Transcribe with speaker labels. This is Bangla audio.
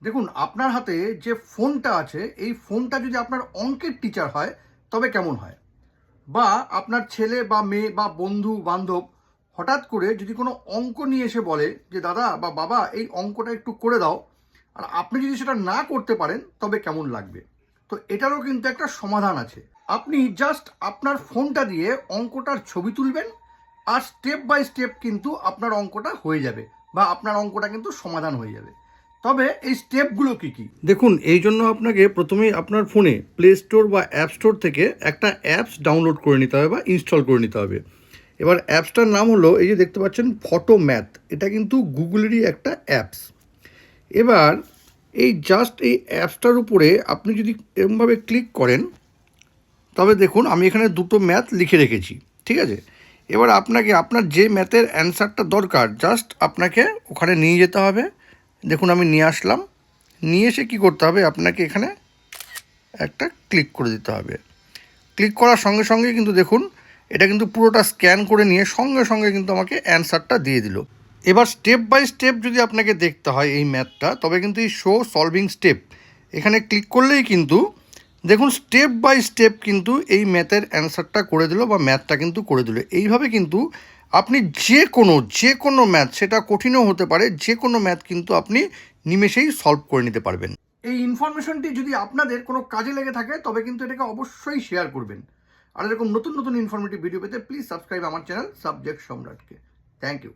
Speaker 1: দেখুন, আপনার হাতে যে ফোনটা আছে, এই ফোনটা যদি আপনার অঙ্কের টিচার হয় তবে কেমন হয়? বা আপনার ছেলে বা মেয়ে বা বন্ধু বান্ধব হঠাৎ করে যদি কোনো অঙ্ক নিয়ে এসে বলে যে দাদা বা বাবা এই অঙ্কটা একটু করে দাও, আর আপনি যদি সেটা না করতে পারেন তবে কেমন লাগবে? তো এটারও কিন্তু একটা সমাধান আছে। আপনি জাস্ট আপনার ফোনটা দিয়ে অঙ্কটার ছবি তুলবেন, আর স্টেপ বাই স্টেপ কিন্তু আপনার অঙ্কটা হয়ে যাবে, বা আপনার অঙ্কটা কিন্তু সমাধান হয়ে যাবে। তবে এই স্টেপগুলো কি কি? দেখুন, এই জন্য আপনাকে প্রথমেই আপনার ফোনে প্লে স্টোর বা অ্যাপ স্টোর থেকে একটা অ্যাপস ডাউনলোড করে নিতে হবে বা ইনস্টল করে নিতে হবে। এবার অ্যাপসটার নাম হলো, এই যে দেখতে পাচ্ছেন, ফটো ম্যাথ। এটা কিন্তু গুগলেরই একটা অ্যাপস। এবার এই জাস্ট এই অ্যাপসটার উপরে আপনি যদি এরকমভাবে ক্লিক করেন, তবে দেখুন আমি এখানে দুটো ম্যাথ লিখে রেখেছি, ঠিক আছে? এবার আপনাকে আপনার যে ম্যাথের অ্যান্সারটা দরকার, জাস্ট আপনাকে ওখানে নিয়ে যেতে হবে। দেখুন আমি নিয়ে আসলাম। নিয়ে এসে কী করতে হবে, আপনাকে এখানে একটা ক্লিক করে দিতে হবে। ক্লিক করার সঙ্গে সঙ্গে কিন্তু দেখুন, এটা কিন্তু পুরোটা স্ক্যান করে নিয়ে সঙ্গে সঙ্গে কিন্তু আমাকে অ্যান্সারটা দিয়ে দিল। এবার স্টেপ বাই স্টেপ যদি আপনাকে দেখতে হয় এই ম্যাথটা, তবে কিন্তু এই শো সলভিং স্টেপ এখানে ক্লিক করলেই কিন্তু দেখুন স্টেপ বাই স্টেপ কিন্তু এই ম্যাথের অ্যান্সারটা করে দিল বা ম্যাথটা কিন্তু করে দিল। এইভাবে কিন্তু আপনি যে কোনো ম্যাথ, সেটা কঠিনও হতে পারে, যে কোনো ম্যাথ কিন্তু আপনি নিমেষেই সলভ করে নিতে পারবেন। এই ইনফরমেশনটি যদি আপনাদের কোনো কাজে লেগে থাকে তবে কিন্তু এটাকে অবশ্যই শেয়ার করবেন। আর এরকম নতুন নতুন ইনফরমেটিভ ভিডিও পেতে প্লিজ সাবস্ক্রাইব আমার চ্যানেল সাবজেক্ট সম্রাটকে। Thank you.